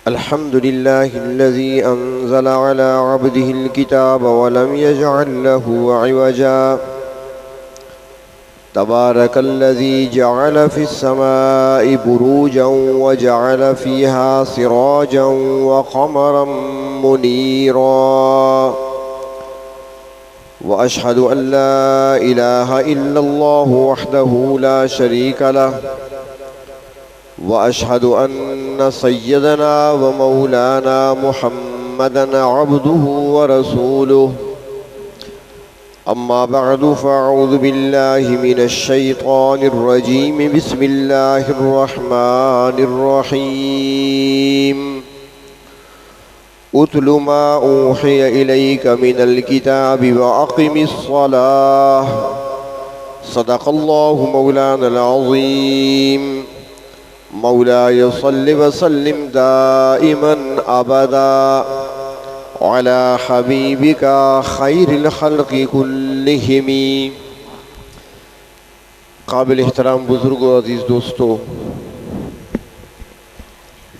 الحمد لله الذي أنزل على عبده الكتاب ولم يجعل له عوجا تبارك الذي جعل في السماء بروجا وجعل فيها سراجا وقمرا منيرا وأشهد أن لا إله إلا الله وحده لا شريك له وأشهد أن سيدنا ومولانا محمدًا عبده ورسوله أما بعد فأعوذ بالله من الشيطان الرجيم بسم الله الرحمن الرحيم أتل ما أوحي إليك من الكتاب وأقم الصلاة صدق الله مولانا العظيم مولاي صل وسلم دائما أبدا على حبيبك خير الخلق كلهم. قابل احترام بزرگوں عزیز دوستو،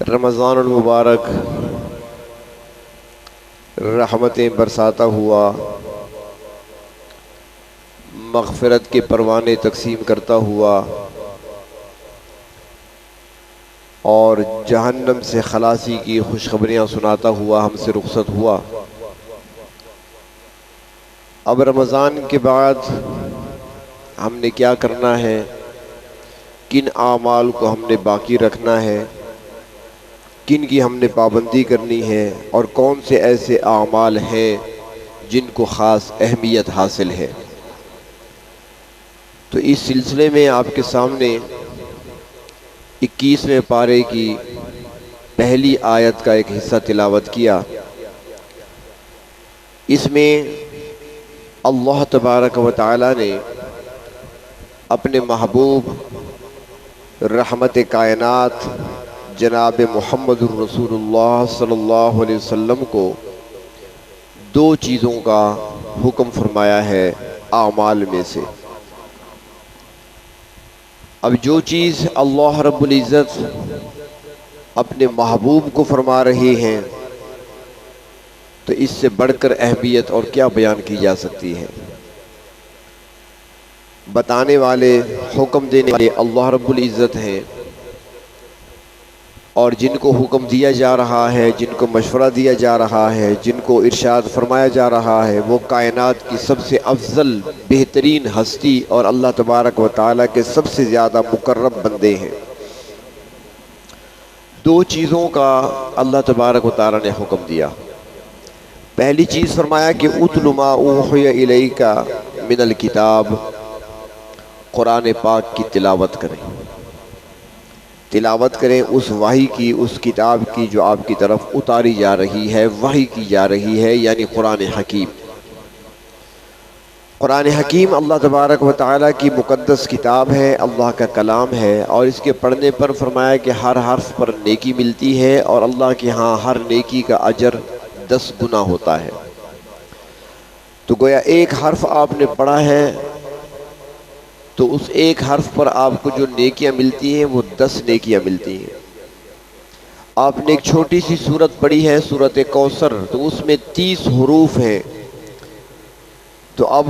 رمضان المبارک رحمتیں برساتا ہوا، مغفرت کے پروانے تقسیم کرتا ہوا اور جہنم سے خلاصی کی خوشخبریاں سناتا ہوا ہم سے رخصت ہوا. اب رمضان کے بعد ہم نے کیا کرنا ہے، کن اعمال کو ہم نے باقی رکھنا ہے، کن کی ہم نے پابندی کرنی ہے، اور کون سے ایسے اعمال ہیں جن کو خاص اہمیت حاصل ہے. تو اس سلسلے میں آپ کے سامنے 21ویں پارے کی پہلی آیت کا ایک حصہ تلاوت کیا. اس میں اللہ تبارک و تعالی نے اپنے محبوب رحمت کائنات جناب محمد الرسول اللہ صلی اللہ علیہ وسلم کو 2 چیزوں کا حکم فرمایا ہے اعمال میں سے. اب جو چیز اللہ رب العزت اپنے محبوب کو فرما رہے ہیں تو اس سے بڑھ کر اہمیت اور کیا بیان کی جا سکتی ہے. بتانے والے، حکم دینے والے اللہ رب العزت ہیں، اور جن کو حکم دیا جا رہا ہے، جن کو مشورہ دیا جا رہا ہے، جن کو ارشاد فرمایا جا رہا ہے، وہ کائنات کی سب سے افضل بہترین ہستی اور اللہ تبارک و تعالیٰ کے سب سے زیادہ مقرب بندے ہیں. 2 چیزوں کا اللہ تبارک و تعالیٰ نے حکم دیا. پہلی چیز فرمایا کہ اتل ما اوحی الیک من الکتاب، قرآن پاک کی تلاوت کریں. تلاوت کریں اس وحی کی، اس کتاب کی جو آپ کی طرف اتاری جا رہی ہے، وحی کی جا رہی ہے، یعنی قرآن حکیم. قرآن حکیم اللہ تبارک و تعالیٰ کی مقدس کتاب ہے، اللہ کا کلام ہے، اور اس کے پڑھنے پر فرمایا کہ ہر حرف پر نیکی ملتی ہے، اور اللہ کے ہاں ہر نیکی کا اجر 10 گنا ہوتا ہے. تو گویا ایک حرف آپ نے پڑھا ہے تو اس ایک حرف پر آپ کو جو نیکیاں ملتی ہیں وہ 10 نیکیاں ملتی ہیں. آپ نے ایک چھوٹی سی سورت پڑھی ہے، سورت کوثر، تو اس میں 30 حروف ہیں. تو اب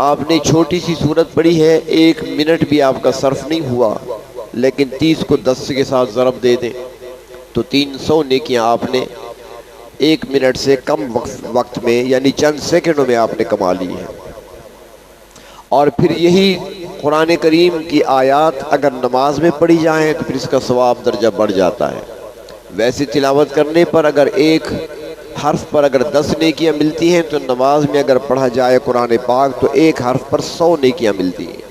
آپ نے چھوٹی سی سورت پڑھی ہے، 1 منٹ بھی آپ کا صرف نہیں ہوا، لیکن 30 کو 10 کے ساتھ ضرب دے دیں تو 300 نیکیاں آپ نے 1 منٹ سے کم وقت میں، یعنی چند سیکنڈوں میں آپ نے کما لی ہے. اور پھر یہی قرآن کریم کی آیات اگر نماز میں پڑھی جائیں تو پھر اس کا ثواب درجہ بڑھ جاتا ہے. ویسے تلاوت کرنے پر اگر ایک حرف پر اگر 10 نیکیاں ملتی ہیں تو نماز میں اگر پڑھا جائے قرآن پاک تو ایک حرف پر 100 نیکیاں ملتی ہیں.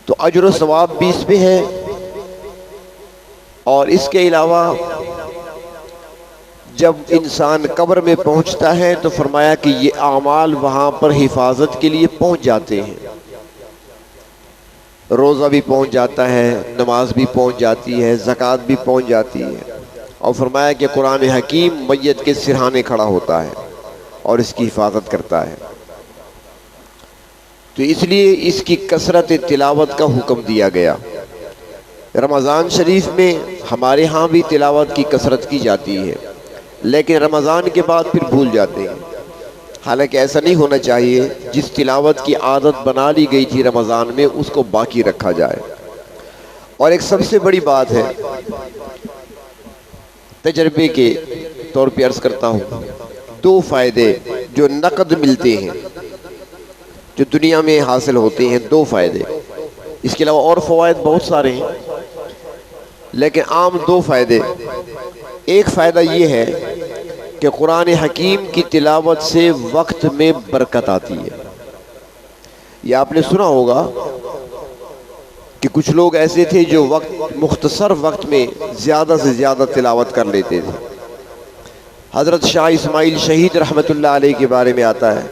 تو اجر و ثواب بھی اس پہ ہے. اور اس کے علاوہ جب انسان قبر میں پہنچتا ہے تو فرمایا کہ یہ اعمال وہاں پر حفاظت کے لیے پہنچ جاتے ہیں. روزہ بھی پہنچ جاتا ہے، نماز بھی پہنچ جاتی ہے، زکوٰۃ بھی پہنچ جاتی ہے. اور فرمایا کہ قرآن حکیم میت کے سرہانے کھڑا ہوتا ہے اور اس کی حفاظت کرتا ہے. تو اس لیے اس کی کثرت تلاوت کا حکم دیا گیا. رمضان شریف میں ہمارے ہاں بھی تلاوت کی کثرت کی جاتی ہے، لیکن رمضان کے بعد پھر بھول جاتے ہیں۔ حالانکہ ایسا نہیں ہونا چاہیے، جس تلاوت کی عادت بنا لی گئی تھی رمضان میں اس کو باقی رکھا جائے۔ اور ایک سب سے بڑی بات ہے، تجربے کے طور پہ عرض کرتا ہوں، دو فائدے جو نقد ملتے ہیں، جو دنیا میں حاصل ہوتے ہیں، دو فائدے، اس کے علاوہ اور فوائد بہت سارے ہیں، لیکن عام دو فائدے۔ ایک فائدہ یہ ہے کہ قرآن حکیم کی تلاوت سے وقت میں برکت آتی ہے۔ یہ آپ نے سنا ہوگا کہ کچھ لوگ ایسے تھے جو مختصر وقت میں زیادہ سے زیادہ تلاوت کر لیتے تھے۔ حضرت شاہ اسماعیل شہید رحمۃ اللہ علیہ کے بارے میں آتا ہے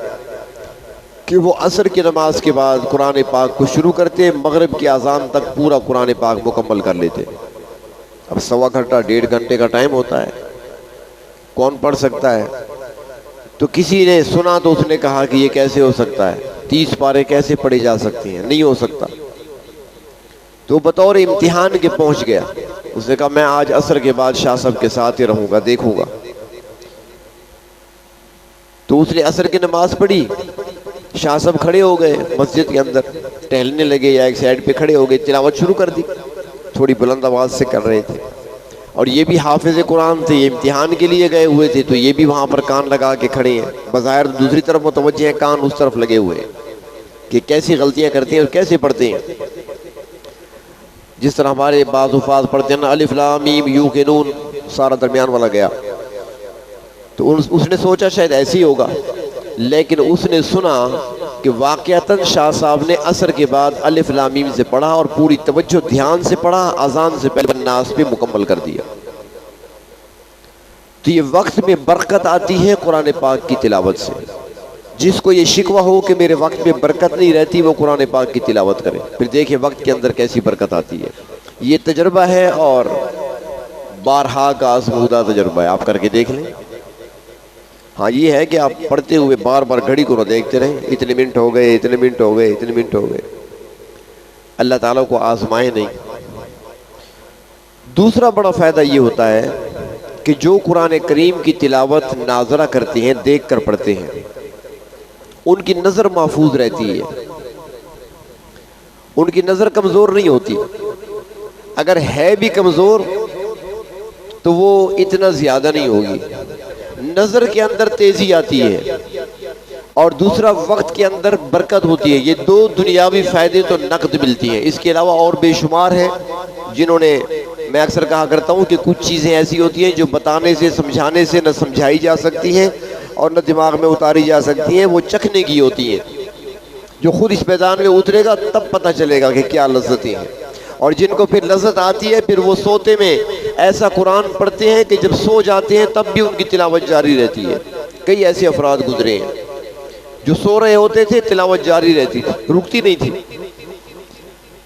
کہ وہ عصر کی نماز کے بعد قرآن پاک کو شروع کرتے، مغرب کی اذان تک پورا قرآن پاک مکمل کر لیتے۔ اب سوا گھنٹہ 1.5 گھنٹے کا ٹائم ہوتا ہے، کون پڑھ سکتا ہے؟ تو کسی نے سنا تو اس نے کہا کہ یہ کیسے ہو سکتا ہے، 30 پارے کیسے پڑھے جا سکتے ہیں، نہیں ہو سکتا۔ تو بطور امتحان کے پہنچ گیا، اس نے کہا میں آج عصر کے بعد شاہ صاحب کے ساتھ ہی رہوں گا، دیکھوں گا۔ تو اس نے عصر کی نماز پڑھی، شاہ صاحب کھڑے ہو گئے مسجد کے اندر، ٹہلنے لگے یا ایک سائڈ پہ کھڑے ہو گئے، تلاوت شروع کر دی، تھوڑی بلند آواز سے کر رہے تھے۔ اور یہ بھی حافظ قرآن تھے، یہ امتحان کے لیے گئے ہوئے تھے، تو یہ بھی وہاں پر کان لگا کے کھڑے ہیں، بظاہر دوسری طرف متوجہ ہیں، کان اس طرف لگے ہوئے ہیں کہ کیسی غلطیاں کرتے ہیں اور کیسے پڑھتے ہیں۔ جس طرح ہمارے بعض حفاظ پڑھتے ہیں نا، الف لام میم یوقنون، سارا درمیان والا گیا۔ تو اس نے سوچا شاید ایسے ہی ہوگا، لیکن اس نے سنا کہ واقعتاً شاہ صاحب نے عصر کے بعد الف لام میم سے پڑھا اور پوری توجہ دھیان سے پڑھا، اذان سے پہلے الناس پہ مکمل کر دیا۔ تو یہ وقت میں برکت آتی ہے قرآن پاک کی تلاوت سے۔ جس کو یہ شکوہ ہو کہ میرے وقت میں برکت نہیں رہتی، وہ قرآن پاک کی تلاوت کرے، پھر دیکھیں وقت کے اندر کیسی برکت آتی ہے۔ یہ تجربہ ہے اور بارہا کا آزمودہ تجربہ ہے، آپ کر کے دیکھ لیں۔ ہاں یہ ہے کہ آپ پڑھتے ہوئے بار بار گھڑی کو نہ دیکھتے رہیں، اتنے منٹ ہو گئے، اتنے منٹ ہو گئے، اتنے منٹ ہو گئے۔ اللہ تعالیٰ کو آزمائے نہیں۔ دوسرا بڑا فائدہ یہ ہوتا ہے کہ جو قرآن کریم کی تلاوت ناظرہ کرتے ہیں، دیکھ کر پڑھتے ہیں، ان کی نظر محفوظ رہتی ہے، ان کی نظر کمزور نہیں ہوتی۔ اگر ہے بھی کمزور تو وہ اتنا زیادہ نہیں ہوگی۔ نظر کے اندر تیزی آتی ہے اور دوسرا وقت کے اندر برکت ہوتی ہے۔ یہ دو دنیاوی فائدے تو نقد ملتی ہیں، اس کے علاوہ اور بے شمار ہیں جنہوں نے، میں اکثر کہا کرتا ہوں کہ کچھ چیزیں ایسی ہوتی ہیں جو بتانے سے، سمجھانے سے نہ سمجھائی جا سکتی ہیں اور نہ دماغ میں اتاری جا سکتی ہیں، وہ چکھنے کی ہوتی ہیں۔ جو خود اس میدان میں اترے گا تب پتہ چلے گا کہ کیا لذتیں ہیں، اور جن کو پھر لذت آتی ہے پھر وہ سوتے میں ایسا قرآن پڑھتے ہیں کہ جب سو جاتے ہیں تب بھی ان کی تلاوت جاری رہتی ہے۔ کئی ایسے افراد گزرے ہیں جو سو رہے ہوتے تھے، تلاوت جاری رہتی تھی، رکتی نہیں تھی۔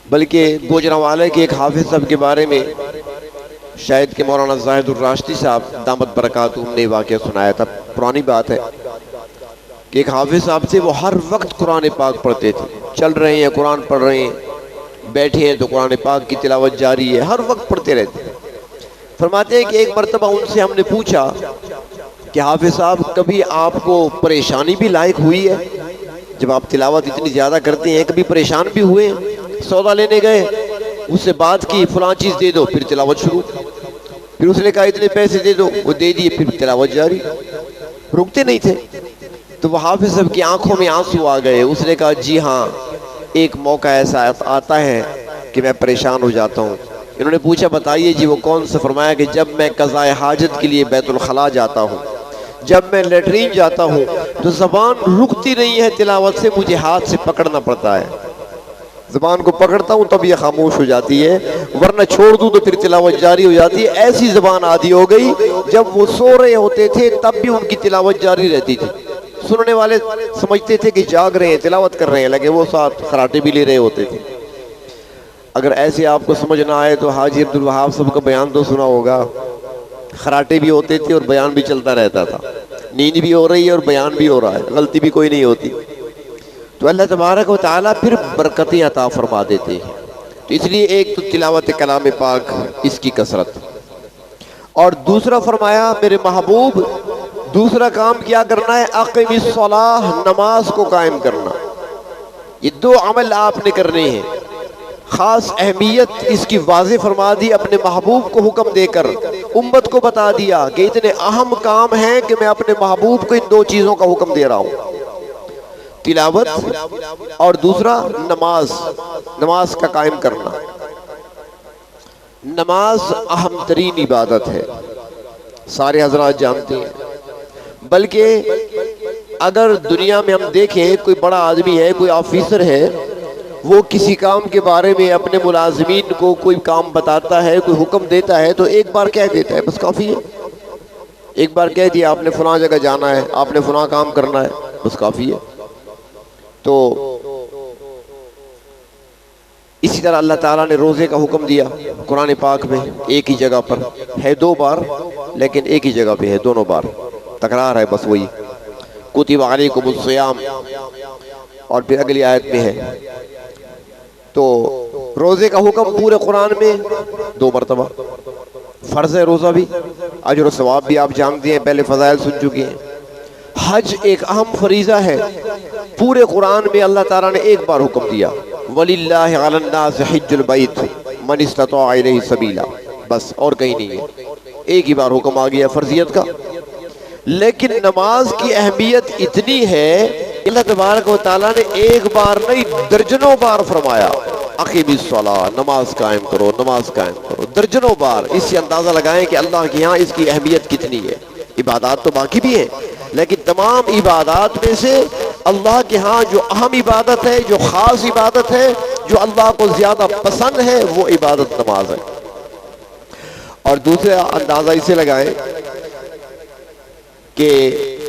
بلکہ گوجرانوالے کے ایک حافظ صاحب کے بارے میں شاید کہ مولانا زاہد الراشدی صاحب دامت برکاتہم نے واقعہ سنایا تھا، پرانی بات ہے کہ ایک حافظ صاحب سے وہ ہر وقت قرآن پاک پڑھتے تھے، چل رہے ہیں قرآن پڑھ رہے ہیں، بیٹھے ہیں تو قرآن پاک کی تلاوت جاری ہے، ہر وقت پڑھتے رہتے ہیں۔ فرماتے ہیں کہ ایک مرتبہ ان سے ہم نے پوچھا کہ حافظ صاحب کبھی آپ کو پریشانی بھی لاحق ہوئی ہے؟ جب آپ تلاوت اتنی زیادہ کرتے ہیں کبھی پریشان بھی ہوئے؟ سودا لینے گئے، اس سے بات کی، فلاں چیز دے دو، پھر تلاوت شروع، پھر اس نے کہا اتنے پیسے دے دو، وہ دے دیے، پھر تلاوت جاری، رکتے نہیں تھے۔ تو وہ حافظ صاحب کی آنکھوں میں آنسو آ گئے۔ اس نے کہا جی ہاں، ایک موقع ایسا آتا ہے کہ میں پریشان ہو جاتا ہوں۔ انہوں نے پوچھا بتائیے جی وہ کون سا؟ فرمایا کہ جب میں قضاء حاجت کے لیے بیت الخلاء جاتا ہوں، جب میں لیٹرین جاتا ہوں تو زبان رکتی نہیں ہے تلاوت سے، مجھے ہاتھ سے پکڑنا پڑتا ہے، زبان کو پکڑتا ہوں تب یہ خاموش ہو جاتی ہے، ورنہ چھوڑ دوں تو پھر تلاوت جاری ہو جاتی ہے۔ ایسی زبان عادی ہو گئی، جب وہ سو رہے ہوتے تھے تب بھی ان کی تلاوت جاری رہتی تھی۔ سننے والے سمجھتے تھے کہ جاگ رہے ہیں، تلاوت کر رہے ہیں، لیکن وہ ساتھ خراٹے بھی لے رہے ہوتے تھے۔ اگر ایسے آپ کو سمجھ نہ آئے تو حاجی عبدالوہاب صاحب کا بیان تو سنا ہوگا، خراٹے بھی ہوتے تھے اور بیان بھی چلتا رہتا تھا، نیند بھی ہو رہی ہے اور بیان بھی ہو رہا ہے، غلطی بھی کوئی نہیں ہوتی۔ تو اللہ تبارک و تعالیٰ پھر برکتیں عطا فرما دیتے ہیں۔ تو اس لیے ایک تو تلاوت کلام پاک، اس کی کثرت، اور دوسرا فرمایا میرے محبوب دوسرا کام کیا کرنا ہے، اقیم الصلاۃ، نماز کو قائم کرنا۔ یہ دو عمل آپ نے کرنے ہیں۔ خاص اہمیت اس کی واضح فرما دی اپنے محبوب کو حکم دے کر، امت کو بتا دیا کہ اتنے اہم کام ہیں کہ میں اپنے محبوب کو ان دو چیزوں کا حکم دے رہا ہوں، تلاوت اور دوسرا نماز، نماز کا قائم کرنا۔ نماز اہم ترین عبادت ہے، سارے حضرات جانتے ہیں، بلکہ اگر دنیا میں ہم دیکھیں کوئی بڑا آدمی ہے، کوئی آفیسر ہے، وہ کسی کام کے بارے میں اپنے ملازمین کو کوئی کام بتاتا ہے، کوئی حکم دیتا ہے تو ایک بار کہہ دیتا ہے، بس کافی ہے۔ ایک بار کہہ دیا آپ نے فلاں جگہ جانا ہے، آپ نے فلاں کام کرنا ہے، بس کافی ہے۔ تو اسی طرح اللہ تعالیٰ نے روزے کا حکم دیا قرآن پاک میں، ایک ہی جگہ پر ہے، دو بار، لیکن ایک ہی جگہ پہ ہے، دونوں بار تکرار ہے، بس وہی کتب علیکم الصیام، اور پھر اگلی آیت میں ہے۔ تو روزے کا حکم پورے قرآن میں دو مرتبہ، فرض ہے روزہ بھی، اجر و ثواب بھی آپ جانتے ہیں، پہلے فضائل سن چکے ہیں۔ حج ایک اہم فریضہ ہے، پورے قرآن میں اللہ تعالیٰ نے ایک بار حکم دیا، وَلِلَّهِ عَلَى النَّاسِ حِجُّ الْبَيْتِ مَنِ اسْتَطَاعَ إِلَيْهِ سَبِيلًا، بس اور کہیں نہیں ہے، ایک ہی بار حکم آ گیا فرضیت کا۔ لیکن نماز کی اہمیت اتنی ہے، اللہ تبارک و تعالیٰ نے ایک بار نہیں درجنوں بار فرمایا اقیم الصلاۃ، نماز قائم کرو، نماز قائم کرو، درجنوں بار۔ اس سے اندازہ لگائیں کہ اللہ کے یہاں اس کی اہمیت کتنی ہے۔ عبادات تو باقی بھی ہیں، لیکن تمام عبادات میں سے اللہ کے ہاں جو اہم عبادت ہے، جو خاص عبادت ہے، جو اللہ کو زیادہ پسند ہے، وہ عبادت نماز ہے۔ اور دوسرا اندازہ اسے لگائیں کہ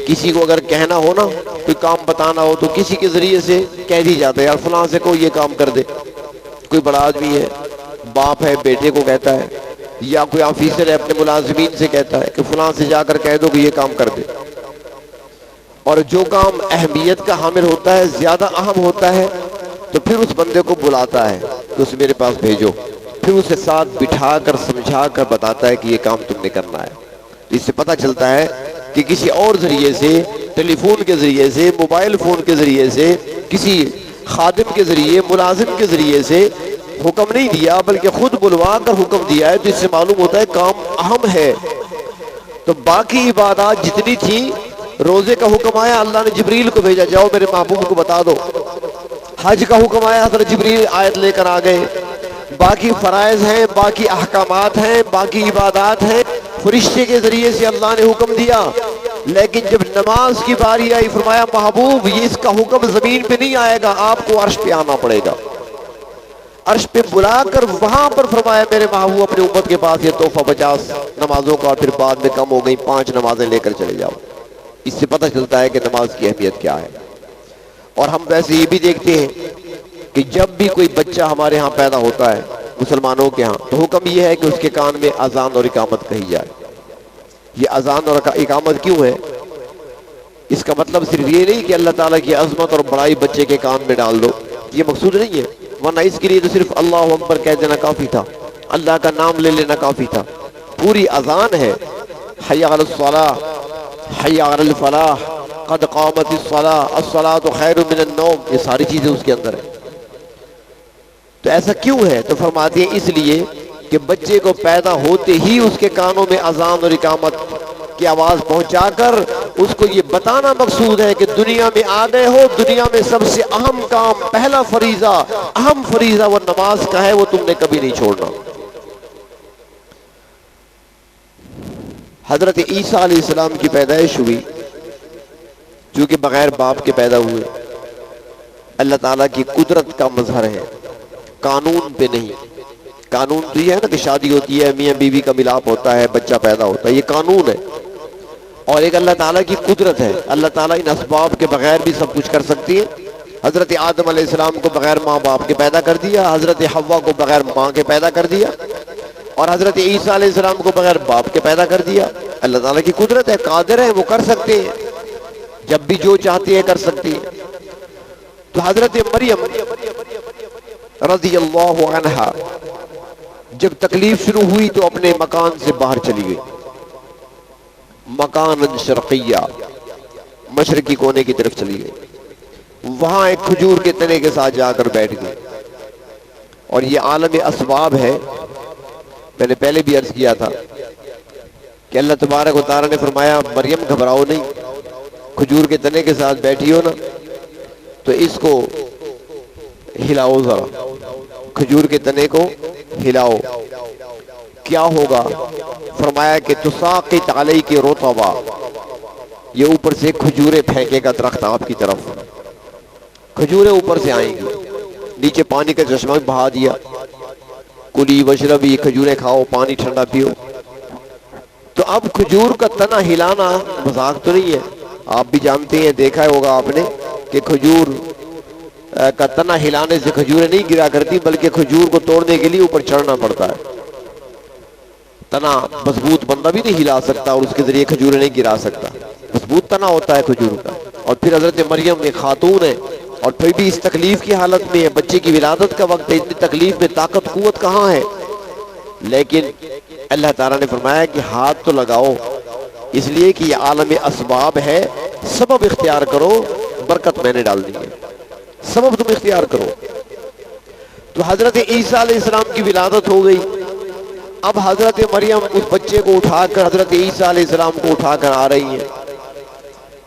کسی کو اگر کہنا ہو نا، کوئی کام بتانا ہو تو کسی کے ذریعے سے کہہ دی جاتا ہے، یار فلاں سے کوئی یہ کام کر دے۔ کوئی بڑا آدمی ہے، باپ ہے، بیٹے کو کہتا ہے، یا کوئی آفیسر ہے اپنے ملازمین سے کہتا ہے کہ فلاں سے جا کر کہہ دو کہ یہ کام کر دے۔ اور جو کام اہمیت کا حامل ہوتا ہے، زیادہ اہم ہوتا ہے، تو پھر اس بندے کو بلاتا ہے کہ اسے میرے پاس بھیجو، پھر اسے ساتھ بٹھا کر سمجھا کر بتاتا ہے کہ یہ کام تم نے کرنا ہے۔ اس سے پتہ چلتا ہے کہ کسی اور ذریعے سے، ٹیلی فون کے ذریعے سے، موبائل فون کے ذریعے سے، کسی خادم کے ذریعے، ملازم کے ذریعے سے حکم نہیں دیا، بلکہ خود بلوا کر حکم دیا ہے، تو اس سے معلوم ہوتا ہے کام اہم ہے۔ تو باقی عبادات جتنی تھیں، روزے کا حکم آیا، اللہ نے جبریل کو بھیجا، جاؤ میرے محبوب کو بتا دو۔ حج کا حکم آیا، حضرت جبریل آیت لے کر آ گئے۔ باقی فرائض ہیں، باقی احکامات ہیں، باقی عبادات ہیں، فرشتے کے ذریعے سے اللہ نے حکم دیا۔ لیکن جب نماز کی باری آئی، فرمایا محبوب یہ اس کا حکم زمین پہ نہیں آئے گا، آپ کو عرش پہ آنا پڑے گا۔ عرش پہ بلا کر وہاں پر فرمایا میرے محبوب اپنی امت کے پاس یہ تحفہ 50 نمازوں کا، اور پھر بعد میں کم ہو گئی، 5 نمازیں لے کر چلے جاؤ۔ اس سے پتہ چلتا ہے کہ نماز کی اہمیت کیا ہے۔ اور ہم ویسے یہ بھی دیکھتے ہیں کہ جب بھی کوئی بچہ ہمارے ہاں پیدا ہوتا ہے مسلمانوں کے ہاں، تو حکم یہ ہے کہ اس کے کان میں اذان اور اقامت کہی جائے۔ یہ اذان اور اقامت کیوں ہے؟ اس کا مطلب صرف یہ نہیں کہ اللہ تعالیٰ کی عظمت اور بڑائی بچے کے کان میں ڈال دو، یہ مقصود نہیں ہے، ورنہ اس کے لیے تو صرف اللہ اکبر کہہ دینا کافی تھا، اللہ کا نام لے لینا کافی تھا۔ پوری اذان ہے، حی علی الصلاۃ، حی علی الفلاح، قد قامت الصلاۃ، الصلاۃ خیر من النوم، یہ ساری چیزیں اس کے اندر ہیں۔ تو ایسا کیوں ہے؟ تو فرماتے ہیں اس لیے کہ بچے کو پیدا ہوتے ہی اس کے کانوں میں اذان اور اقامت کی آواز پہنچا کر اس کو یہ بتانا مقصود ہے کہ دنیا میں آ گئے ہو، دنیا میں سب سے اہم کام، پہلا فریضہ، اہم فریضہ وہ نماز کا ہے، وہ تم نے کبھی نہیں چھوڑنا۔ حضرت عیسیٰ علیہ السلام کی پیدائش ہوئی، جو کہ بغیر باپ کے پیدا ہوئے، اللہ تعالیٰ کی قدرت کا مظہر ہے، قانون پہ نہیں۔ قانون تو یہ ہے نا کہ شادی ہوتی ہے، میاں بیوی کا ملاپ ہوتا ہے، بچہ پیدا ہوتا ہے، یہ قانون ہے۔ اور ایک اللہ تعالیٰ کی قدرت ہے، اللہ تعالیٰ ان اسباب کے بغیر بھی سب کچھ کر سکتی ہے۔ حضرت آدم علیہ السلام کو بغیر ماں باپ کے پیدا کر دیا، حضرت حوا کو بغیر ماں کے پیدا کر دیا، اور حضرت عیسیٰ علیہ السلام کو بغیر باپ کے پیدا کر دیا۔ اللہ تعالیٰ کی قدرت ہے، قادر ہے، وہ کر سکتے ہیں، جب بھی جو چاہتے ہیں کر سکتے ہیں۔ تو حضرت مریم رضی اللہ عنہا جب تکلیف شروع ہوئی تو اپنے مکان سے باہر چلی گئی، مکان شرقیہ، مشرقی کونے کی طرف چلی گئی، وہاں ایک کھجور کے تنے کے ساتھ جا کر بیٹھ گئی۔ اور یہ عالم اسباب ہے، میں نے پہلے بھی عرض کیا تھا کہ اللہ تبارک و تعالیٰ نے فرمایا مریم گھبراؤ نہیں، کھجور کے تنے کے ساتھ بیٹھی ہو نا تو اس کو ہلاؤ، ذرا کھجور کے تنے کو ہلاؤ، کیا ہوگا؟ فرمایا کہ تساقط علیک رطبا، یہ اوپر سے کھجوریں پھینکے گا درخت آپ کی طرف، کھجوریں اوپر سے آئیں گی، نیچے پانی کا چشمہ بھی بہا دیا، کلی وشربی، کھجوریں کھاؤ، پانی ٹھنڈا پیو۔ تو اب کھجور کا تنا ہلانا مذاق تو نہیں ہے، آپ بھی جانتے ہیں، دیکھا ہوگا آپ نے کہ کھجور کا تنا ہلانے سے کھجوریں نہیں گرا کرتی، بلکہ کھجور کو توڑنے کے لیے اوپر چڑھنا پڑتا ہے۔ تنا مضبوط بندہ بھی نہیں ہلا سکتا اور اس کے ذریعے کھجوریں نہیں گرا سکتا، مضبوط تنا ہوتا ہے کھجور کا۔ اور پھر حضرت مریم ایک خاتون ہے اور پھر بھی اس تکلیف کی حالت میں ہے، بچے کی ولادت کا وقت ہے، اتنی تکلیف میں طاقت قوت کہاں ہے، لیکن اللہ تعالیٰ نے فرمایا کہ ہاتھ تو لگاؤ، اس لیے کہ یہ عالم اسباب ہے، سبب اختیار کرو، برکت میں نے ڈال دی ہے، سبب تم اختیار کرو۔ تو حضرت عیسیٰ علیہ السلام کی ولادت ہو گئی، اب حضرت مریم اس بچے کو اٹھا کر حضرت عیسیٰ علیہ السلام کو اٹھا کر آ رہی ہیں۔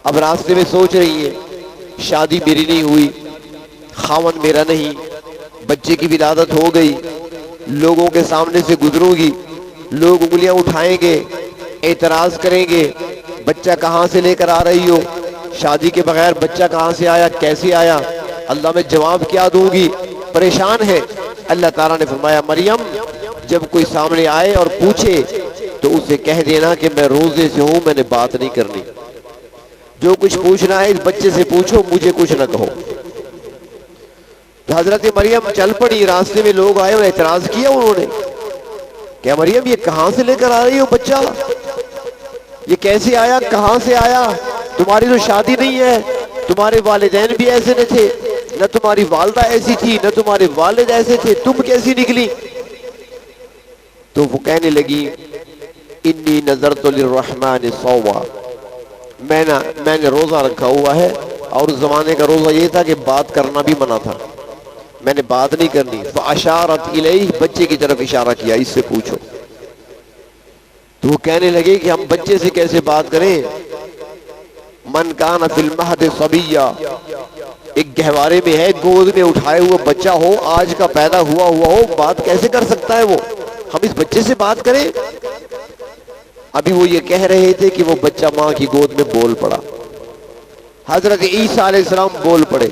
اب راستے میں سوچ رہی ہے شادی میری نہیں ہوئی، خاوند میرا نہیں، بچے کی ولادت ہو گئی، لوگوں کے سامنے سے گزروں گی، لوگ انگلیاں اٹھائیں گے، اعتراض کریں گے، بچہ کہاں سے لے کر آ رہی ہو، شادی کے بغیر بچہ کہاں سے آیا، کیسے آیا، اللہ میں جواب کیا دوں گی، پریشان ہے۔ اللہ تعالیٰ نے فرمایا مریم جب کوئی سامنے آئے اور پوچھے تو اسے کہہ دینا کہ میں روزے سے ہوں، میں نے بات نہیں کرنی، جو کچھ پوچھنا ہے اس بچے سے پوچھو، مجھے کچھ نہ کہو۔ تو حضرت مریم چل پڑی، راستے میں لوگ آئے اور اعتراض کیا انہوں نے کہ مریم یہ کہاں سے لے کر آ رہی ہو بچہ، یہ کیسے آیا، کہاں سے آیا، تمہاری تو شادی نہیں ہے، تمہارے والدین بھی ایسے نہ تھے، نہ تمہاری والدہ ایسی تھی، نہ تمہارے والد ایسے تھے، تم کیسی نکلی؟ تو وہ کہنے لگی انی نذرت للرحمن صوما، میں نے روزہ رکھا ہوا ہے، اور اس زمانے کا روزہ یہ تھا کہ بات کرنا بھی منع تھا، میں نے بات نہیں کرنی۔ فاشارت الیہ، بچے کی طرف اشارہ کیا، اس سے پوچھو۔ تو وہ کہنے لگے کہ ہم بچے سے کیسے بات کریں، من کان فی المہد صبیا، ایک گہوارے میں ہے، گود میں اٹھائے ہوئے بچہ ہو، آج کا پیدا ہوا ہو، بات کیسے کر سکتا ہے وہ، ہم اس بچے سے بات کریں؟ ابھی وہ یہ کہہ رہے تھے کہ وہ بچہ ماں کی گود میں بول پڑا، حضرت عیسیٰ علیہ السلام بول پڑے،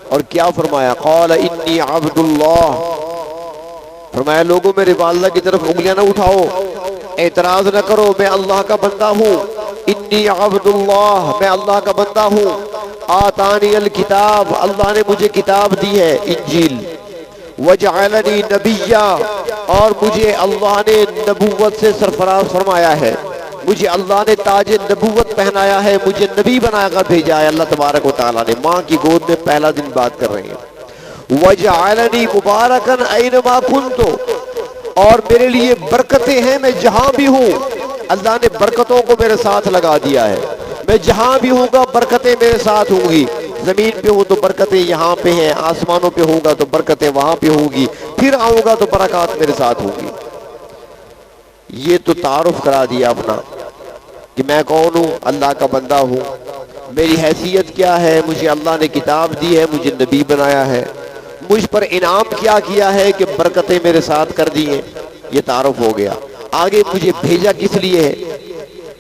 اور کیا فرمایا؟ قال انی عبد اللہ، فرمایا لوگوں میرے والدہ کی طرف انگلیاں نہ اٹھاؤ، اعتراض نہ کرو، میں اللہ کا بندہ ہوں، انی عبد اللہ، میں اللہ کا بندہ ہوں، آتانی الکتاب، اللہ نے مجھے کتاب دی ہے انجیل، وجعلنی نبیا، اور مجھے اللہ نے نبوت سے سرفراز فرمایا ہے، مجھے اللہ نے تاج نبوت پہنایا ہے، مجھے نبی بنا کر بھیجا ہے اللہ تبارک و تعالیٰ نے۔ ماں کی گود میں پہلا دن بات کر رہے ہیں۔ وجعلنی مبارکن اینما کنت، اور میرے لیے برکتیں ہیں میں جہاں بھی ہوں، اللہ نے برکتوں کو میرے ساتھ لگا دیا ہے، میں جہاں بھی ہوں گا برکتیں میرے ساتھ ہوں گی، زمین پہ ہوں تو برکتیں یہاں پہ ہیں، آسمانوں پہ ہوں گا تو برکتیں وہاں پہ ہوں گی، پھر آؤں گا تو برکات میرے ساتھ ہوں گی۔ یہ تو تعارف کرا دیا اپنا کہ میں کون ہوں، اللہ کا بندہ ہوں، میری حیثیت کیا ہے، مجھے اللہ نے کتاب دی ہے، مجھے نبی بنایا ہے، مجھ پر انعام کیا ہے کہ برکتیں میرے ساتھ کر دی ہیں، یہ تعارف ہو گیا۔ آگے مجھے بھیجا کس لیے ہے،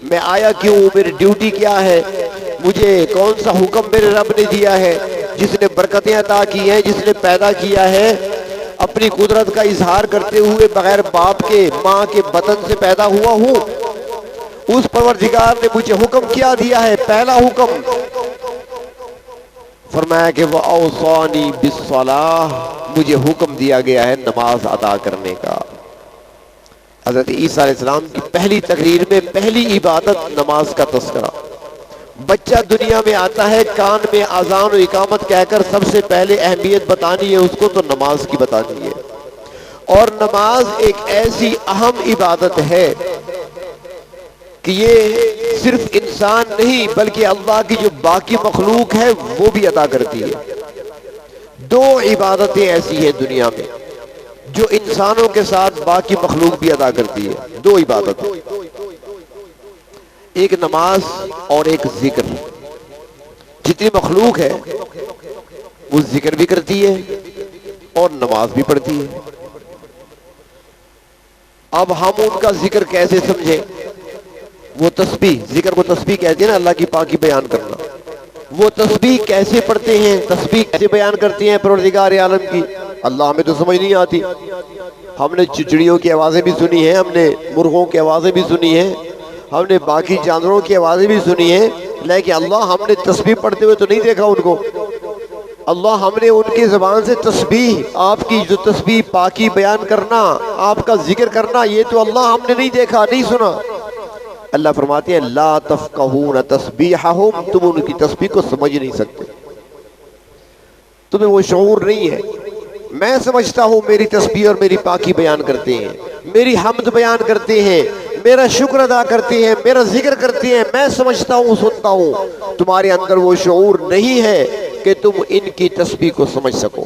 میں آیا کیوں، میری ڈیوٹی کیا ہے، مجھے کون سا حکم میرے رب نے دیا ہے، جس نے برکتیں عطا کی ہیں، جس نے پیدا کیا ہے، اپنی قدرت کا اظہار کرتے ہوئے بغیر باپ کے ماں کے بطن سے پیدا ہوا ہوں، اس پروردگار نے مجھے حکم کیا دیا ہے، پہلا حکم فرمایا کہ وَأَوْصَانِي بِالصَّلَاةِ، مجھے حکم دیا گیا ہے نماز ادا کرنے کا۔ حضرت عیسیٰ علیہ السلام کی پہلی تقریر میں پہلی عبادت نماز کا تذکرہ، بچہ دنیا میں آتا ہے، کان میں اذان و اقامت کہہ کر سب سے پہلے اہمیت بتانی ہے اس کو تو نماز کی بتانی ہے۔ اور نماز ایک ایسی اہم عبادت ہے کہ یہ صرف انسان نہیں بلکہ اللہ کی جو باقی مخلوق ہے وہ بھی ادا کرتی ہے۔ دو عبادتیں ایسی ہیں دنیا میں جو انسانوں کے ساتھ باقی مخلوق بھی ادا کرتی ہے، دو عبادتیں، ایک نماز اور ایک ذکر۔ جتنی مخلوق ہے وہ ذکر بھی کرتی ہے اور نماز بھی پڑھتی ہے۔ اب ہم ان کا ذکر کیسے سمجھیں؟ وہ تسبیح، ذکر کو تسبیح کہتے ہیں نا، اللہ کی پاکی بیان کرنا۔ وہ تسبیح کیسے پڑھتے ہیں، تسبیح کیسے بیان کرتے ہیں پروردگار عالم کی؟ اللہ ہمیں تو سمجھ نہیں آتی۔ ہم نے چڑیوں کی آوازیں بھی سنی ہیں، ہم نے مرغوں کی آوازیں بھی سنی ہیں، ہم نے باقی جانوروں کی آوازیں بھی سنی ہیں، لیکن اللہ ہم نے تسبیح پڑھتے ہوئے تو نہیں دیکھا ان کو۔ اللہ ہم نے ان کی زبان سے تسبیح، آپ کی جو تسبیح پاکی بیان کرنا، آپ کا ذکر کرنا، یہ تو اللہ ہم نے نہیں دیکھا، نہیں سنا۔ اللہ فرماتے ہیں لا تفقہون تسبیحہم، تم ان کی تسبیح کو سمجھ نہیں سکتے، تمہیں وہ شعور نہیں ہے۔ میں سمجھتا ہوں میری تسبیح اور میری پاکی بیان کرتے ہیں، میری حمد بیان کرتے ہیں، میرا شکر ادا کرتے ہیں، میرا ذکر کرتے ہیں، میں سمجھتا ہوں، سنتا ہوں۔ تمہارے اندر وہ شعور نہیں ہے کہ تم ان کی تسبیح کو سمجھ سکو۔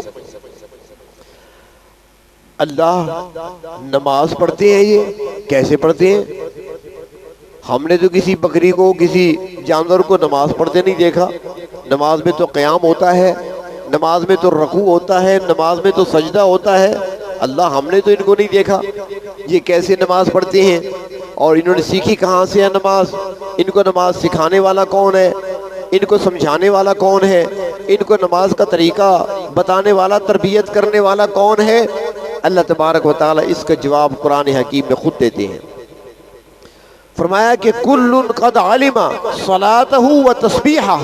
اللہ نماز پڑھتے ہیں، یہ کیسے پڑھتے ہیں؟ ہم نے تو کسی بکری کو، کسی جانور کو نماز پڑھتے نہیں دیکھا۔ نماز میں تو قیام ہوتا ہے، نماز میں تو رکوع ہوتا ہے، نماز میں تو سجدہ ہوتا ہے۔ اللہ ہم نے تو ان کو نہیں دیکھا، یہ کیسے نماز پڑھتے ہیں اور انہوں نے سیکھی کہاں سے ہے نماز؟ ان کو نماز سکھانے والا کون ہے؟ ان کو سمجھانے والا کون ہے؟ ان کو نماز کا طریقہ بتانے والا، تربیت کرنے والا کون ہے؟ اللہ تبارک و تعالی اس کا جواب قرآن حکیم میں خود دیتے ہیں۔ فرمایا کہ کل قد علم صلاتہ و تسبیحہ،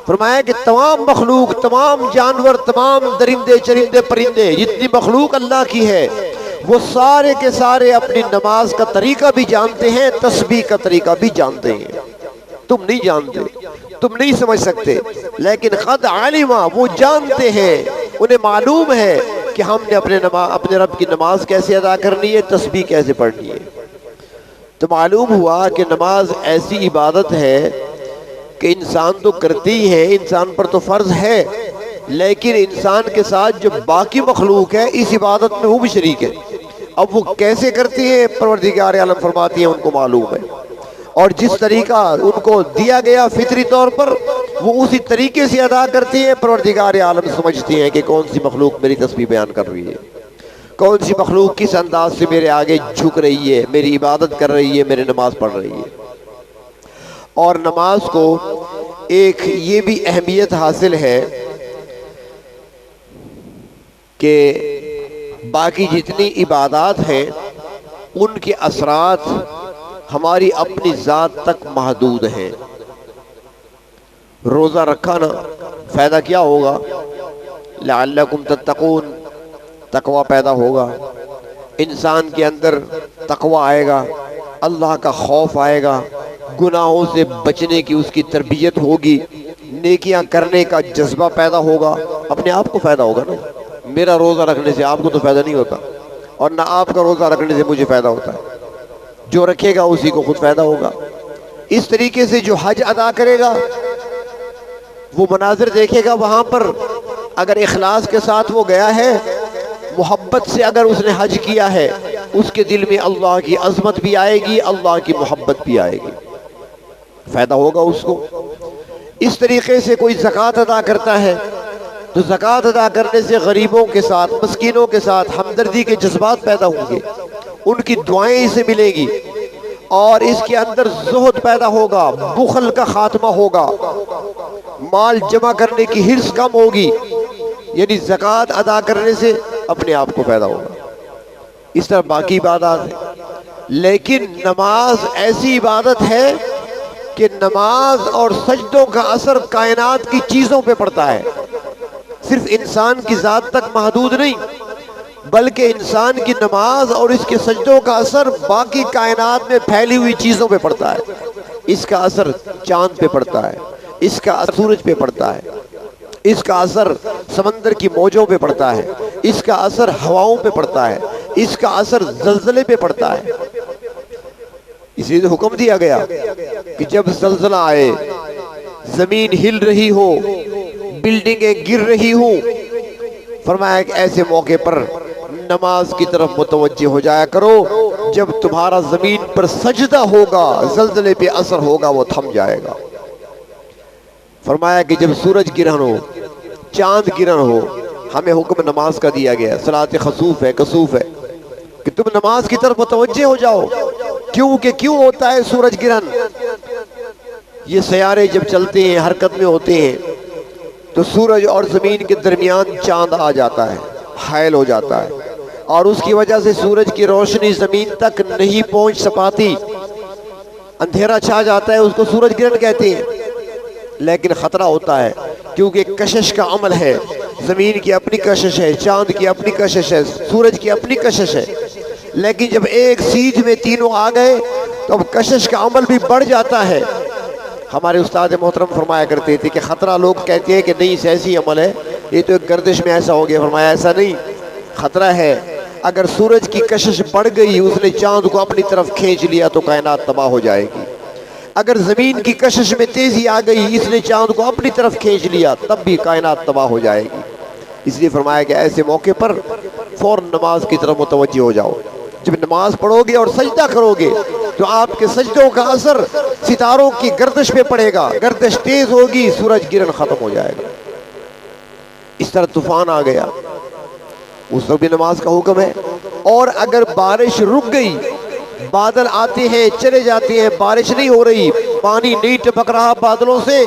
فرمایا کہ تمام مخلوق، تمام جانور، تمام درندے چرندے پرندے، جتنی مخلوق اللہ کی ہے وہ سارے کے سارے اپنی نماز کا طریقہ بھی جانتے ہیں، تسبیح کا طریقہ بھی جانتے ہیں۔ تم نہیں جانتے، تم نہیں سمجھ سکتے، لیکن قد علم، وہ جانتے ہیں، انہیں معلوم ہے کہ ہم نے اپنے رب کی نماز کیسے ادا کرنی ہے، تسبیح کیسے پڑھنی ہے۔ تو معلوم ہوا کہ نماز ایسی عبادت ہے کہ انسان تو کرتی ہے، انسان پر تو فرض ہے، لیکن انسان کے ساتھ جو باقی مخلوق ہے اس عبادت میں وہ بھی شریک ہے۔ اب وہ کیسے کرتی ہے پروردگار عالم فرماتی ہے ان کو معلوم ہے، اور جس طریقہ ان کو دیا گیا فطری طور پر وہ اسی طریقے سے ادا کرتی ہے۔ پروردگار عالم سمجھتی ہیں کہ کون سی مخلوق میری تسبیح بیان کر رہی ہے، کون سی مخلوق کس انداز سے میرے آگے جھک رہی ہے، میری عبادت کر رہی ہے، میری نماز پڑھ رہی ہے۔ اور نماز کو ایک یہ بھی اہمیت حاصل ہے کہ باقی جتنی عبادات ہیں ان کے اثرات ہماری اپنی ذات تک محدود ہیں۔ روزہ رکھا نا، فائدہ کیا ہوگا؟ لعلکم تتقون، تقوی پیدا ہوگا، انسان کے اندر تقوی آئے گا، اللہ کا خوف آئے گا، گناہوں سے بچنے کی اس کی تربیت ہوگی، نیکیاں کرنے کا جذبہ پیدا ہوگا۔ اپنے آپ کو فائدہ ہوگا نا، میرا روزہ رکھنے سے آپ کو تو فائدہ نہیں ہوتا، اور نہ آپ کا روزہ رکھنے سے مجھے فائدہ ہوتا ہے، جو رکھے گا اسی کو خود فائدہ ہوگا۔ اس طریقے سے جو حج ادا کرے گا وہ مناظر دیکھے گا، وہاں پر اگر اخلاص کے ساتھ وہ گیا ہے، محبت سے اگر اس نے حج کیا ہے، اس کے دل میں اللہ کی عظمت بھی آئے گی، اللہ کی محبت بھی آئے گی، فائدہ ہوگا اس کو۔ اس طریقے سے کوئی زکوٰۃ ادا کرتا ہے تو زکوٰۃ ادا کرنے سے غریبوں کے ساتھ، مسکینوں کے ساتھ ہمدردی کے جذبات پیدا ہوں گے، ان کی دعائیں اسے ملیں گی، اور اس کے اندر زہد پیدا ہوگا، بخل کا خاتمہ ہوگا، مال جمع کرنے کی حرص کم ہوگی، یعنی زکوٰۃ ادا کرنے سے اپنے آپ کو پیدا ہوگا۔ اس طرح باقی عبادات ہیں، لیکن نماز ایسی عبادت ہے کہ نماز اور سجدوں کا اثر کائنات کی چیزوں پہ پڑتا ہے، صرف انسان کی ذات تک محدود نہیں، بلکہ انسان کی نماز اور اس کے سجدوں کا اثر باقی کائنات میں پھیلی ہوئی چیزوں پہ پڑتا ہے۔ اس کا اثر چاند پہ پڑتا ہے، اس کا اثر سورج پہ پڑتا ہے، اس کا اثر سمندر کی موجوں پہ پڑتا ہے، اس کا اثر ہواؤں پہ پڑتا ہے، اس کا اثر زلزلے پہ پڑتا ہے۔ اس لیے حکم دیا گیا کہ جب زلزلہ آئے، زمین ہل رہی ہو، بلڈنگیں گر رہی ہوں، فرمایا کہ ایسے موقع پر نماز کی طرف متوجہ ہو جایا کرو۔ جب تمہارا زمین پر سجدہ ہوگا، زلزلے پہ اثر ہوگا، وہ تھم جائے گا۔ فرمایا کہ جب سورج گرہن ہو، چاند گرہن ہو، ہمیں حکم نماز کا دیا گیا، صلاۃ خسوف ہے، کسوف ہے، کہ تم نماز کی طرف متوجہ ہو جاؤ۔ کیوں ہوتا ہے سورج گرہن؟ یہ سیارے جب چلتے ہیں، حرکت میں ہوتے ہیں، تو سورج اور زمین کے درمیان چاند آ جاتا ہے، حائل ہو جاتا ہے، اور اس کی وجہ سے سورج کی روشنی زمین تک نہیں پہنچ پاتی، اندھیرا چھا جاتا ہے، اس کو سورج گرہن کہتے ہیں۔ لیکن خطرہ ہوتا ہے، کیونکہ کشش کا عمل ہے، زمین کی اپنی کشش ہے، چاند کی اپنی کشش ہے، سورج کی اپنی کشش ہے۔ لیکن جب ایک سیدھ میں تینوں آ گئے تو اب کشش کا عمل بھی بڑھ جاتا ہے۔ ہمارے استاد محترم فرمایا کرتے تھے کہ خطرہ، لوگ کہتے ہیں کہ نہیں ایسی عمل ہے، یہ تو ایک گردش میں ایسا ہو گیا، فرمایا ایسا نہیں، خطرہ ہے۔ اگر سورج کی کشش بڑھ گئی، اس نے چاند کو اپنی طرف کھینچ لیا تو کائنات تباہ ہو جائے گی۔ اگر زمین کی کشش میں تیزی آ گئی، اس نے چاند کو اپنی طرف کھینچ لیا، تب بھی کائنات تباہ ہو جائے گی۔ اس لیے فرمایا کہ ایسے موقع پر فوراً نماز کی طرف متوجہ ہو جاؤ۔ جب نماز پڑھو گے اور سجدہ کرو گے تو آپ کے سجدوں کا اثر ستاروں کی گردش پہ پڑے گا، گردش تیز ہوگی، سورج گرہن ختم ہو جائے گا۔ اس طرح طوفان آ گیا، اس وقت بھی نماز کا حکم ہے۔ اور اگر بارش رک گئی، بادل آتے ہیں چلے جاتے ہیں، بارش نہیں ہو رہی، پانی نہیں ٹپک رہا بادلوں سے،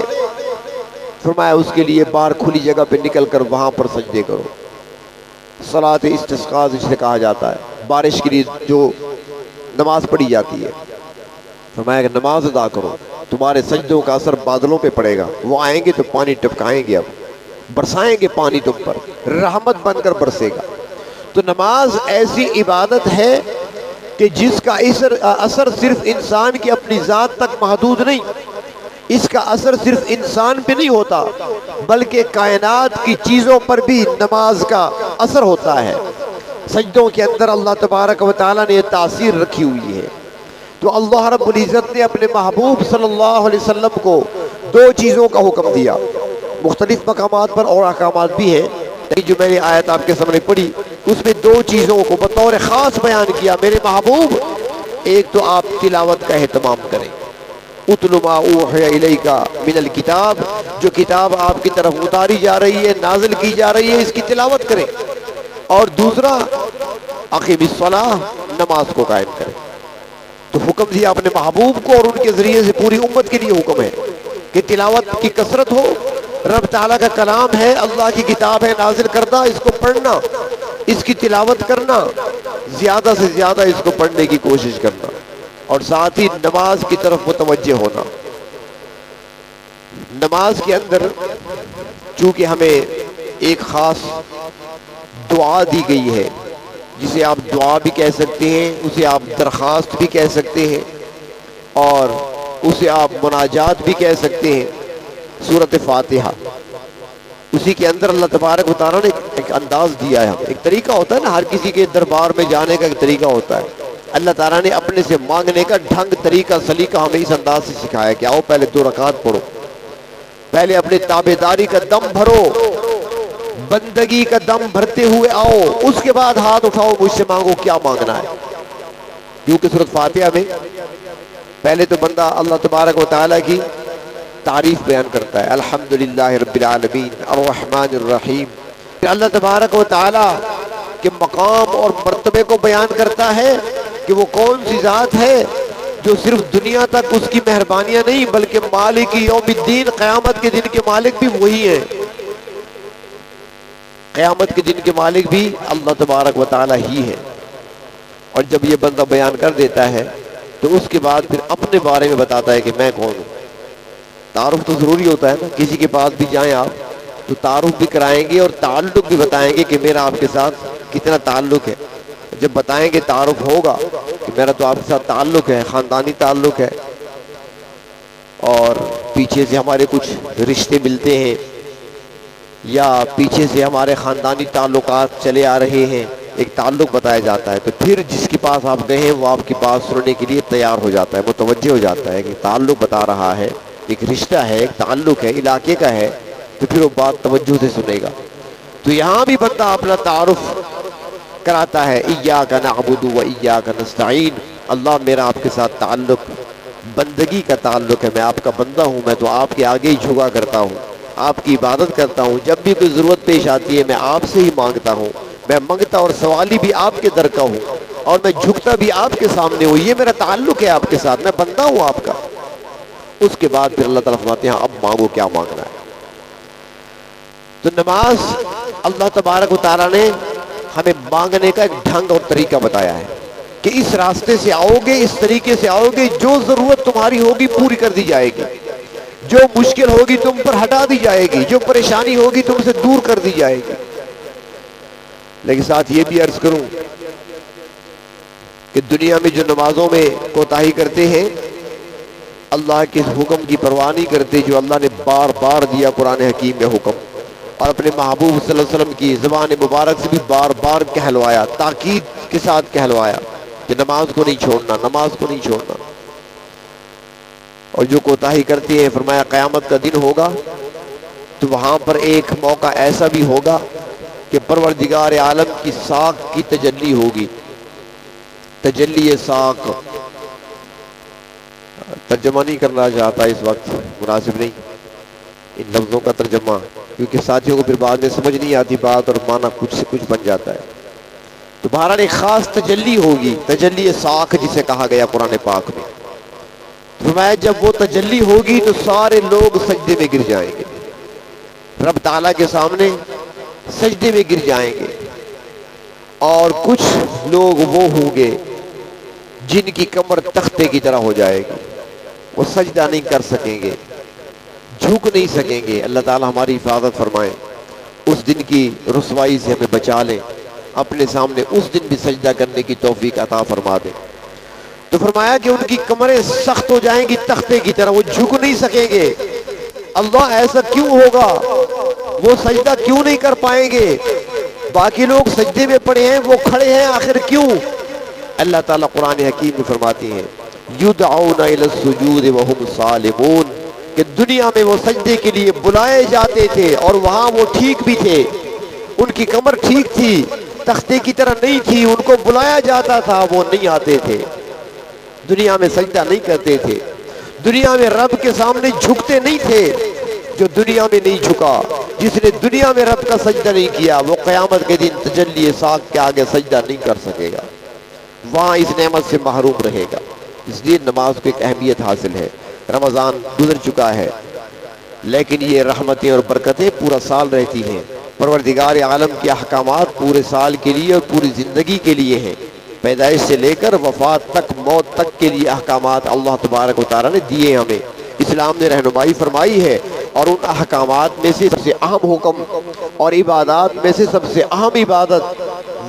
فرمایا اس کے لیے باہر کھلی جگہ پہ نکل کر وہاں پر سجدے کرو۔ صلاۃ استسقاء جسے کہا جاتا ہے، بارش کے لیے جو نماز پڑھی جاتی ہے، فرمایا کہ نماز ادا کرو، تمہارے سجدوں کا اثر بادلوں پہ پڑے گا، وہ آئیں گے تو پانی ٹپکائیں گے، اب برسائیں گے پانی تم پر، رحمت بن کر برسے گا۔ تو نماز ایسی عبادت ہے کہ جس کا اثر صرف انسان کی اپنی ذات تک محدود نہیں، اس کا اثر صرف انسان پہ نہیں ہوتا، بلکہ کائنات کی چیزوں پر بھی نماز کا اثر ہوتا ہے۔ سجدوں کے اندر اللہ تبارک و تعالیٰ نے یہ تاثیر رکھی ہوئی ہے۔ تو اللہ رب العزت نے اپنے محبوب صلی اللہ علیہ وسلم کو دو چیزوں کا حکم دیا، مختلف مقامات پر اور احکامات بھی ہیں، لیکن جو میں نے آیت آپ کے سامنے پڑھی اس میں دو چیزوں کو بطور خاص بیان کیا۔ میرے محبوب، ایک تو آپ تلاوت کا اہتمام کریں، اتل ما اوحی الیک من الکتاب، جو کتاب آپ کی طرف اتاری جا رہی ہے، نازل کی جا رہی ہے، اس کی تلاوت کریں۔ اور دوسرا، اقیم الصلاۃ، نماز کو قائم کریں۔ تو حکم دیا اپنے محبوب کو، اور ان کے ذریعے سے پوری امت کے لیے حکم ہے کہ تلاوت کی کثرت ہو۔ رب تعالیٰ کا کلام ہے، اللہ کی کتاب ہے نازل کردہ، اس کو پڑھنا، اس کی تلاوت کرنا، زیادہ سے زیادہ اس کو پڑھنے کی کوشش کرنا، اور ساتھ ہی نماز کی طرف متوجہ ہونا۔ نماز کے اندر چونکہ ہمیں ایک خاص دعا دی گئی ہے، جسے آپ دعا بھی کہہ سکتے ہیں، اسے آپ درخواست بھی کہہ سکتے ہیں، اور اسے آپ مناجات بھی کہہ سکتے ہیں، سورۃ فاتحہ۔ اسی کے اندر اللہ تبارک و تعالیٰ نے ایک انداز دیا ہے، ایک طریقہ ہوتا ہے نا، ہر کسی کے دربار میں جانے کا ایک طریقہ ہوتا ہے۔ اللہ تعالیٰ نے اپنے سے مانگنے کا ڈھنگ، طریقہ، سلیقہ ہمیں اس انداز سے سکھایا کہ آؤ پہلے 2 رکعت پڑھو، پہلے اپنے تابعداری کا دم بھرو، بندگی کا دم بھرتے ہوئے آؤ، اس کے بعد ہاتھ اٹھاؤ، مجھ سے مانگو کیا مانگنا ہے۔ کیونکہ سورۃ فاتحہ میں پہلے تو بندہ اللہ تبارک و تعالیٰ کی تعریف بیان کرتا ہے، الحمدللہ رب العالمین الرحمن الرحیم، پھر اللہ تبارک و تعالیٰ کے مقام اور مرتبے کو بیان کرتا ہے کہ وہ کون سی ذات ہے جو صرف دنیا تک اس کی مہربانیاں نہیں، بلکہ مالک یوم الدین، قیامت کے دن کے مالک بھی وہی ہیں، قیامت کے دن کے مالک بھی اللہ تبارک و تعالیٰ ہی ہے۔ اور جب یہ بندہ بیان کر دیتا ہے تو اس کے بعد پھر اپنے بارے میں بتاتا ہے کہ میں کون ہوں۔ تعارف تو ضروری ہوتا ہے نا، کسی کے پاس بھی جائیں آپ تو تعارف بھی کرائیں گے اور تعلق بھی بتائیں گے کہ میرا آپ کے ساتھ کتنا تعلق ہے۔ جب بتائیں گے تعارف ہوگا کہ میرا تو آپ کے ساتھ تعلق ہے، خاندانی تعلق ہے، اور پیچھے سے ہمارے کچھ رشتے ملتے ہیں یا پیچھے سے ہمارے خاندانی تعلقات چلے آ رہے ہیں، ایک تعلق بتایا جاتا ہے، تو پھر جس کے پاس آپ گئے ہیں وہ آپ کی بات سننے کے لیے تیار ہو جاتا ہے، متوجہ ہو جاتا ہے کہ تعلق بتا رہا ہے، ایک رشتہ ہے، ایک تعلق ہے، علاقے کا ہے، تو پھر وہ بات توجہ سے سنے گا۔ تو یہاں بھی بندہ اپنا تعارف کراتا ہے، ایاک نعبد و ایاک نستعین، اللہ میرا آپ کے ساتھ تعلق بندگی کا تعلق ہے، میں آپ کا بندہ ہوں، میں تو آپ کے آگے ہی جھکا کرتا ہوں، آپ کی عبادت کرتا ہوں، جب بھی کوئی ضرورت پیش آتی ہے میں آپ سے ہی مانگتا ہوں، میں منگتا اور سوالی بھی آپ کے در کا ہوں، اور میں جھکتا بھی آپ کے سامنے ہوں، یہ میرا تعلق ہے آپ کے ساتھ، میں بندہ ہوں آپ کا۔ اس کے بعد پھر اللہ تعالیٰ فرماتے ہیں اب مانگو کیا مانگنا ہے۔ تو نماز اللہ تبارک و تعالیٰ نے ہمیں مانگنے کا ایک ڈھنگ اور طریقہ بتایا ہے کہ اس راستے سے آؤ گے، اس طریقے سے آؤ گے، جو ضرورت تمہاری ہوگی پوری کر دی جائے گی، جو مشکل ہوگی تم پر ہٹا دی جائے گی، جو پریشانی ہوگی تم سے دور کر دی جائے گی۔ لیکن ساتھ یہ بھی عرض کروں کہ دنیا میں جو نمازوں میں کوتاہی کرتے ہیں، اللہ کے حکم کی پرواہ نہیں کرتے، جو اللہ نے بار بار دیا قرآن حکیم میں حکم، اور اپنے محبوب صلی اللہ علیہ وسلم کی زبان مبارک سے بھی بار بار کہلوایا، تاکید کے ساتھ کہلوایا کہ نماز کو نہیں چھوڑنا، نماز کو نہیں چھوڑنا۔ اور جو کوتاہی کرتی ہے، فرمایا قیامت کا دن ہوگا تو وہاں پر ایک موقع ایسا بھی ہوگا کہ پروردگار عالم کی ساکھ کی تجلی ہوگی، تجلی ساکھ۔ ترجمہ نہیں کرنا چاہتا اس وقت، مناسب نہیں ان لفظوں کا ترجمہ، کیونکہ ساتھیوں کو پھر بعد میں سمجھ نہیں آتی بات اور معنی کچھ سے کچھ بن جاتا ہے۔ تو بہرحال ایک خاص تجلی ہوگی، تجلی ساکھ جسے کہا گیا قرآن پاک میں۔ فرمایا جب وہ تجلی ہوگی تو سارے لوگ سجدے میں گر جائیں گے، رب تعالیٰ کے سامنے سجدے میں گر جائیں گے، اور کچھ لوگ وہ ہوں گے جن کی کمر تختے کی طرح ہو جائے گی، وہ سجدہ نہیں کر سکیں گے، جھک نہیں سکیں گے۔ اللہ تعالیٰ ہماری حفاظت فرمائے، اس دن کی رسوائی سے ہمیں بچا لیں، اپنے سامنے اس دن بھی سجدہ کرنے کی توفیق عطا فرما دیں۔ تو فرمایا کہ ان کی کمریں سخت ہو جائیں گی تختے کی طرح، وہ جھک نہیں سکیں گے۔ اللہ ایسا کیوں ہوگا؟ وہ سجدہ کیوں نہیں کر پائیں گے؟ باقی لوگ سجدے میں پڑے ہیں، وہ کھڑے ہیں، آخر کیوں؟ اللہ تعالیٰ قرآن حکیم میں فرماتی ہیں یدعون الی السجود وهم سالمون، کہ دنیا میں وہ سجدے کے لیے بلائے جاتے تھے اور وہاں وہ ٹھیک بھی تھے، ان کی کمر ٹھیک تھی، تختے کی طرح نہیں تھی، ان کو بلایا جاتا تھا، وہ نہیں آتے تھے، دنیا میں سجدہ نہیں کرتے تھے، دنیا میں رب کے سامنے جھکتے نہیں تھے۔ جو دنیا میں نہیں جھکا، جس نے دنیا میں رب کا سجدہ نہیں کیا، وہ قیامت کے دن تجلی ساکھ کے آگے سجدہ نہیں کر سکے گا، وہاں اس نعمت سے محروم رہے گا۔ اس لیے نماز کو ایک اہمیت حاصل ہے۔ رمضان گزر چکا ہے لیکن یہ رحمتیں اور برکتیں پورا سال رہتی ہیں، پروردگار عالم کے احکامات پورے سال کے لیے اور پوری زندگی کے لیے ہیں، پیدائش سے لے کر وفات تک، موت تک کے لیے احکامات اللہ تبارک و تعالیٰ نے دیے ہمیں، اسلام نے رہنمائی فرمائی ہے، اور ان احکامات میں سے سب سے اہم حکم اور عبادات میں سے سب سے اہم عبادت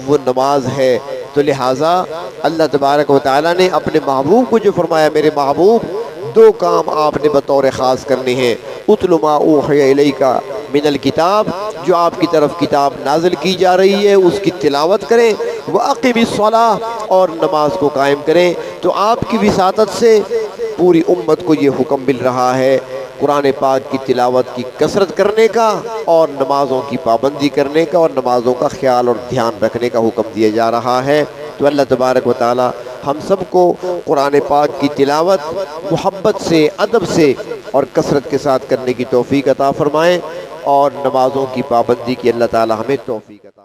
وہ نماز ہے۔ تو لہٰذا اللہ تبارک و تعالیٰ نے اپنے محبوب کو جو فرمایا، میرے محبوب دو کام آپ نے بطور خاص کرنے ہیں، اتل ما اوحی الیک من الکتاب، جو آپ کی طرف کتاب نازل کی جا رہی ہے اس کی تلاوت کریں، واقم الصلاۃ، اور نماز کو قائم کریں۔ تو آپ کی وساطت سے پوری امت کو یہ حکم مل رہا ہے، قرآن پاک کی تلاوت کی کثرت کرنے کا اور نمازوں کی پابندی کرنے کا اور نمازوں کا خیال اور دھیان رکھنے کا حکم دیا جا رہا ہے۔ تو اللہ تبارک و تعالی ہم سب کو قرآن پاک کی تلاوت محبت سے، ادب سے اور کثرت کے ساتھ کرنے کی توفیق عطا فرمائیں، اور نمازوں کی پابندی کی اللہ تعالی ہمیں توفیق عطا